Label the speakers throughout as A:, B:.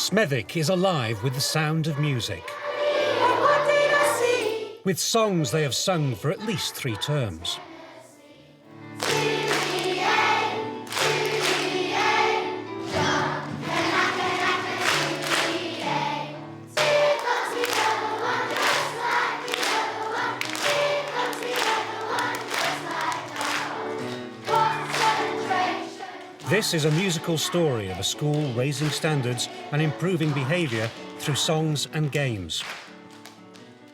A: Smethwick is alive with the sound of music. With songs they have sung for at least 3 terms. This is a musical story of a school raising standards and improving behaviour through songs and games.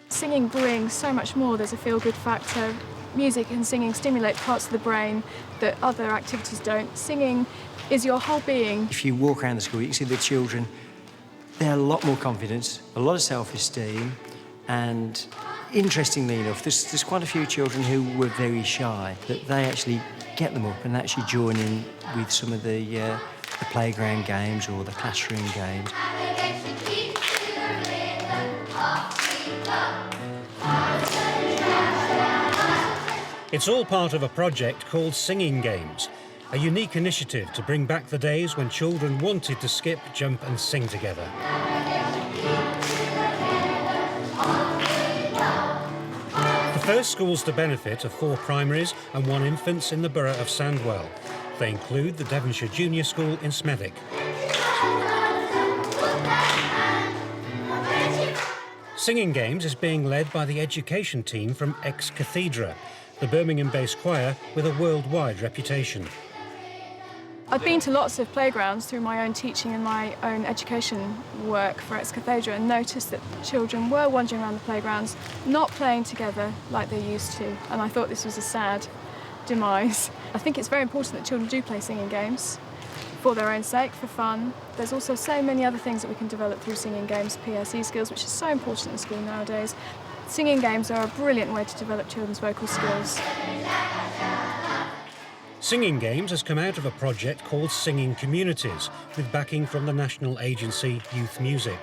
B: Singing brings so much more. There's a feel-good factor. Music and singing stimulate parts of the brain that other activities don't. Singing is your whole being.
C: If you walk around the school, you can see the children, they're a lot more confident, a lot of self-esteem, and interestingly enough, there's quite a few children who were very shy, that they actually get them up and actually join in with some of the playground games or the classroom games.
A: It's all part of a project called Singing Games, a unique initiative to bring back the days when children wanted to skip, jump and sing together. The first schools to benefit are 4 primaries and 1 infants in the borough of Sandwell. They include the Devonshire Junior School in Smethwick. Singing Games is being led by the education team from Ex Cathedra, the Birmingham-based choir with a worldwide reputation.
B: I've been to lots of playgrounds through my own teaching and my own education work for Ex Cathedra and noticed that children were wandering around the playgrounds, not playing together like they used to, and I thought this was a sad demise. I think it's very important that children do play singing games for their own sake, for fun. There's also so many other things that we can develop through singing games, PSE skills, which is so important in school nowadays. Singing games are a brilliant way to develop children's vocal skills.
A: Singing Games has come out of a project called Singing Communities, with backing from the national agency Youth Music.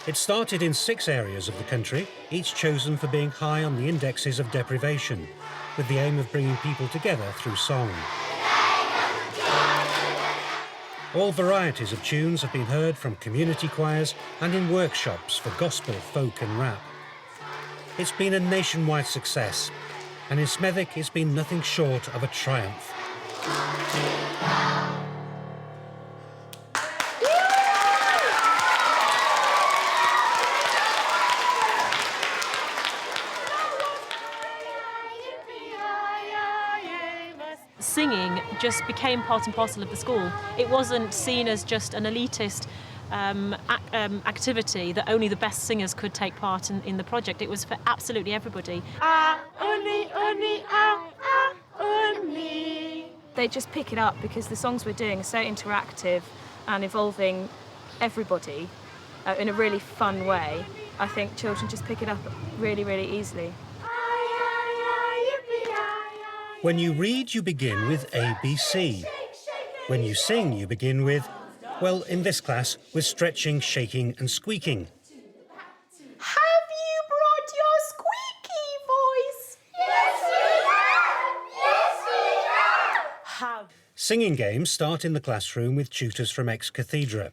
A: It started in 6 areas of the country, each chosen for being high on the indexes of deprivation, with the aim of bringing people together through song. All varieties of tunes have been heard from community choirs and in workshops for gospel, folk and rap. It's been a nationwide success, and in Smethwick it's been nothing short of a triumph.
D: Singing just became part and parcel of the school. It wasn't seen as just an elitist activity that only the best singers could take part in the project. It was for absolutely everybody.
B: They just pick it up because the songs we're doing are so interactive and involving everybody in a really fun way. I think children just pick it up really, really easily.
A: When you read, you begin with ABC. When you sing, you begin with, well, in this class, with stretching, shaking and squeaking.
E: Have you brought your squeaky voice? Yes, we have! Yes, we have!
A: Singing games start in the classroom with tutors from Ex Cathedra.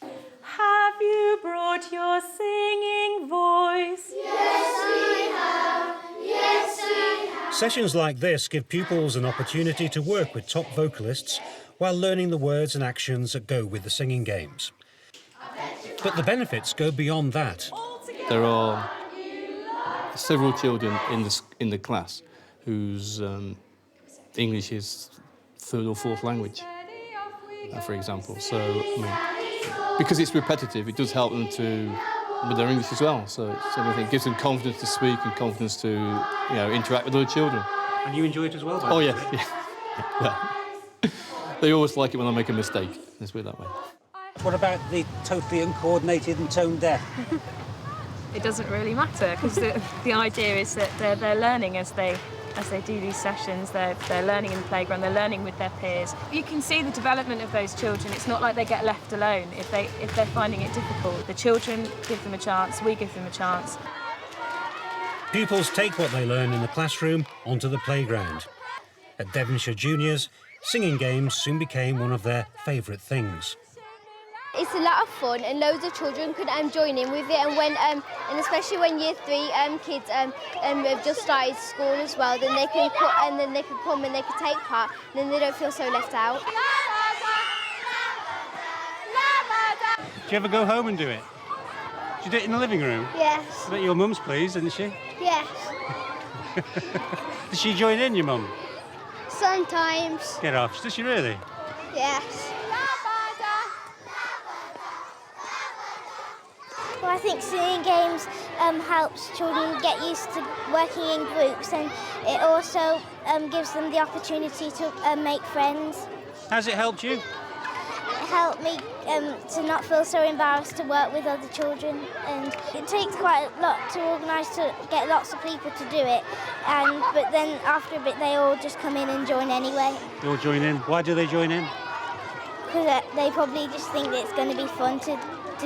E: Have you brought your singing voice? Yes, we have! Yes, we have!
A: Sessions like this give pupils an opportunity to work with top vocalists while learning the words and actions that go with the singing games. But the benefits go beyond that.
F: There are several children in the class whose English is 3rd or 4th language, for example. So, because it's repetitive, it does help them with their English as well. So it gives them confidence to speak and confidence to interact with other children.
A: And you enjoy it as well?
F: Oh yeah. Well, they always like it when I make a mistake. Let's put it that way.
G: What about the totally uncoordinated and tone deaf?
B: It doesn't really matter because the idea is that they're learning as they do these sessions. They're learning in the playground. They're learning with their peers. You can see the development of those children. It's not like they get left alone if they're finding it difficult. The children give them a chance. We give them a chance.
A: Pupils take what they learn in the classroom onto the playground. At Devonshire Juniors, singing games soon became one of their favourite things.
H: It's a lot of fun and loads of children could join in with it, and when and especially when year 3 kids have just started school as well, then they can come and they can take part, and then they don't feel so left out.
G: Do you ever go home and do it? Do you do it in the living room?
H: Yes.
G: I bet your mum's pleased, isn't she?
H: Yes.
G: Does she join in, your mum?
H: Sometimes.
G: Get off. Does she really?
H: Yes. Well, I think singing games helps children get used to working in groups, and it also gives them the opportunity to make friends.
G: Has it helped you?
H: It helped me to not feel so embarrassed to work with other children, and it takes quite a lot to organise to get lots of people to do it, but then after a bit they all just come in and join anyway.
G: They all join in. Why do they join in?
H: Because they probably just think that it's going to be fun to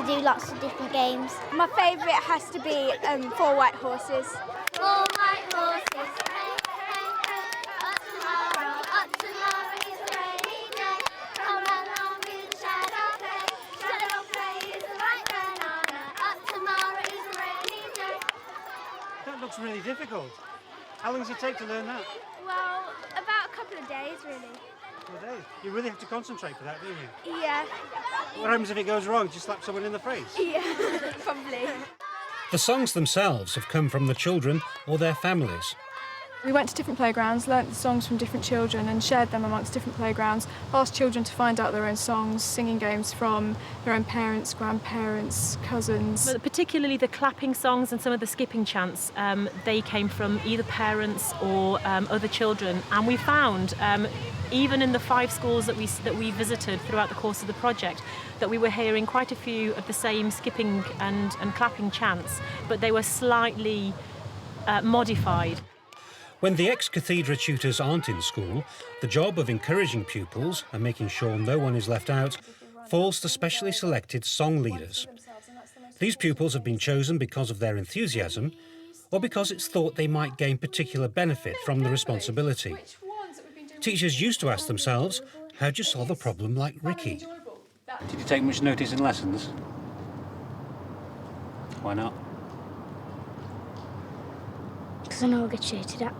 H: do lots of different games. My favourite has to be 4 White Horses. 4 white horses, hey, hey, hey, up tomorrow is a rainy day. Come along with shadow play is a ripe banana. Up tomorrow is a rainy day.
G: That looks really difficult. How long does it take to learn that?
H: Well, about a couple of days, really.
G: You really have to concentrate for that, don't you?
H: Yeah.
G: What happens if it goes wrong? Do you slap someone in the face?
H: Yeah, probably.
A: The songs themselves have come from the children or their families.
B: We went to different playgrounds, learnt the songs from different children and shared them amongst different playgrounds, asked children to find out their own songs, singing games from their own parents, grandparents, cousins.
D: But particularly the clapping songs and some of the skipping chants, they came from either parents or other children. And we found, even in the 5 schools that we visited throughout the course of the project, that we were hearing quite a few of the same skipping and clapping chants, but they were slightly modified.
A: When the ex-cathedra tutors aren't in school, the job of encouraging pupils and making sure no one is left out falls to specially selected song leaders. These pupils have been chosen because of their enthusiasm or because it's thought they might gain particular benefit from the responsibility. Teachers used to ask themselves, how'd you solve a problem like Ricky?
G: Did you take much notice in lessons? Why not?
H: Because I know I'll get shouted at.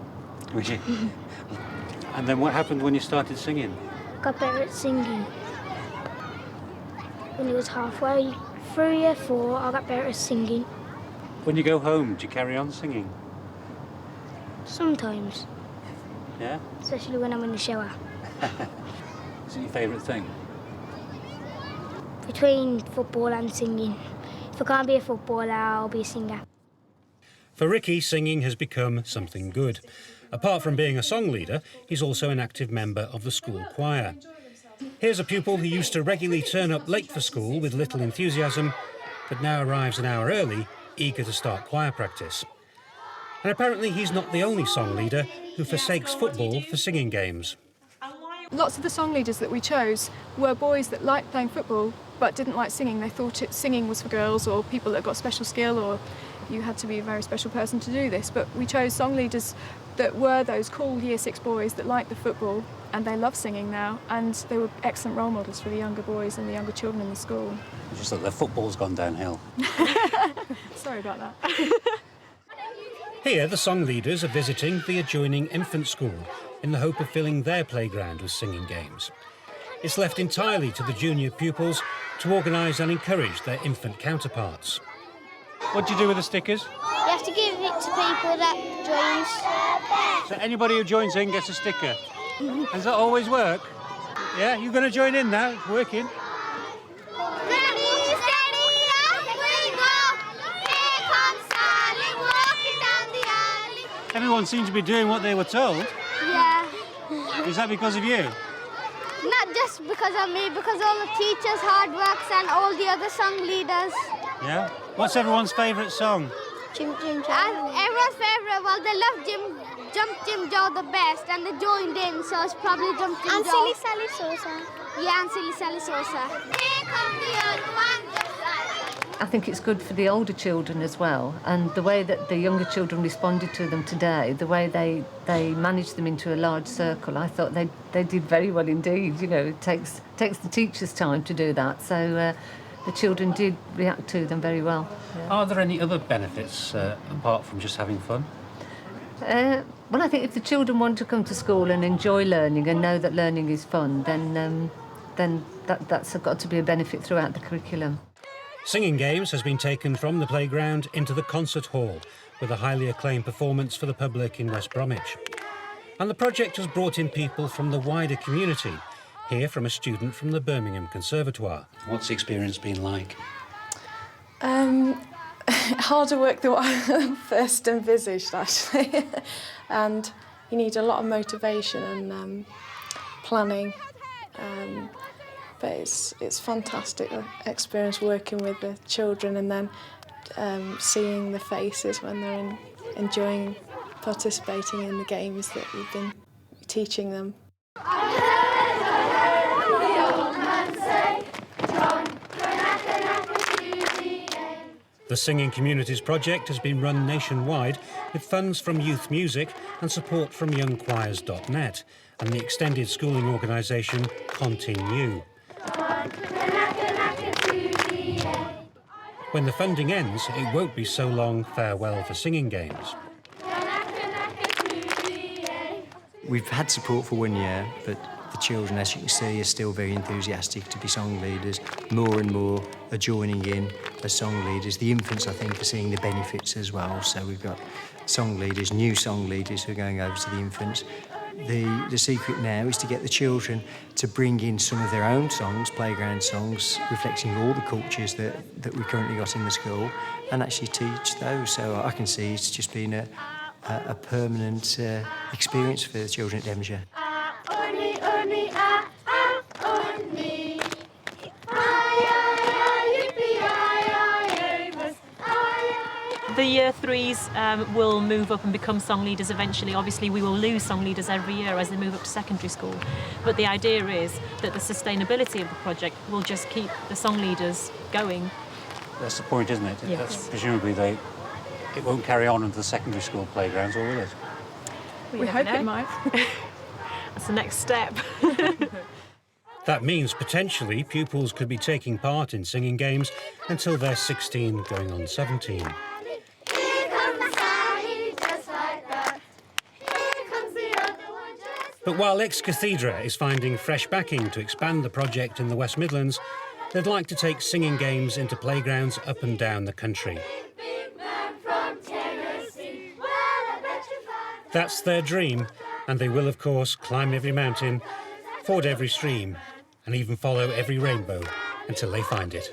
G: Would you? And then what happened when you started singing?
H: I got better at singing. When it was halfway through year 4, I got better at singing.
G: When you go home, do you carry on singing?
H: Sometimes,
G: Yeah?
H: especially when I'm in the shower.
G: Is it your favourite thing?
H: Between football and singing. If I can't be a footballer, I'll be a singer.
A: For Ricky, singing has become something good. Apart from being a song leader, he's also an active member of the school choir. Here's a pupil who used to regularly turn up late for school with little enthusiasm, but now arrives an hour early, eager to start choir practice. And apparently he's not the only song leader who forsakes football for singing games.
B: Lots of the song leaders that we chose were boys that liked playing football but didn't like singing. They thought singing was for girls or people that got special skill, or you had to be a very special person to do this. But we chose song leaders that were those cool Year 6 boys that liked the football, and they love singing now, and they were excellent role models for the younger boys and the younger children in the school.
G: Just that the football's gone downhill.
B: Sorry about that.
A: Here, the song leaders are visiting the adjoining infant school in the hope of filling their playground with singing games. It's left entirely to the junior pupils to organise and encourage their infant counterparts.
G: What do you do with the stickers?
H: You have to give it to people that joins.
G: So anybody who joins in gets a sticker. Does that always work? Yeah, you're going to join in now? It's working.
H: Ready, steady, off we go. Here comes Sally, walking down the alley.
G: Everyone seems to be doing what they were told.
H: Yeah.
G: Is that because of you?
H: Not just because of me, because all the teachers' hard works and all the other song leaders.
G: Yeah? What's everyone's favourite song?
H: Jim Jim Joe. And everyone's favourite, well, they love Jump Jim Joe the best, and they joined in, so it's probably Jump Jim Joe. And Silly Sally Sosa. Yeah, and Silly Sally Sosa. Here come the young one, just like.
I: I think it's good for the older children as well, and the way that the younger children responded to them today, the way they managed them into a large circle, I thought they did very well indeed. You know, it takes the teachers time to do that, so the children did react to them very well.
G: Are there any other benefits apart from just having fun?
I: Well, I think if the children want to come to school and enjoy learning and know that learning is fun, then that's got to be a benefit throughout the curriculum.
A: Singing Games has been taken from the playground into the concert hall with a highly acclaimed performance for the public in West Bromwich. And the project has brought in people from the wider community. Here from a student from the Birmingham Conservatoire. What's the experience been like?
J: Harder work than what I first envisaged, actually. And you need a lot of motivation and planning. But it's fantastic experience working with the children and then seeing the faces when they're enjoying participating in the games that we've been teaching them.
A: The Singing Communities project has been run nationwide with funds from Youth Music and support from youngchoirs.net and the extended schooling organisation Continue. When the funding ends, it won't be so long farewell for Singing Games.
C: We've had support for 1 year, but the children, as you can see, are still very enthusiastic to be song leaders. More and more are joining in as song leaders. The infants, I think, are seeing the benefits as well. So we've got song leaders, new song leaders who are going over to the infants. The secret now is to get the children to bring in some of their own songs, playground songs, reflecting all the cultures that we currently got in the school, and actually teach those. So I can see it's just been a permanent experience for the children at Devonshire.
D: The year threes will move up and become song leaders eventually. Obviously, we will lose song leaders every year as they move up to secondary school. But the idea is that the sustainability of the project will just keep the song leaders going.
G: That's the point, isn't it?
D: Yes.
G: That's presumably it won't carry on into the secondary school playgrounds, or will it?
B: We hope it might.
D: That's the next step.
A: That means potentially pupils could be taking part in Singing Games until they're 16, going on 17. But while Ex Cathedra is finding fresh backing to expand the project in the West Midlands, they'd like to take Singing Games into playgrounds up and down the country. That's their dream, and they will, of course, climb every mountain, ford every stream, and even follow every rainbow until they find it.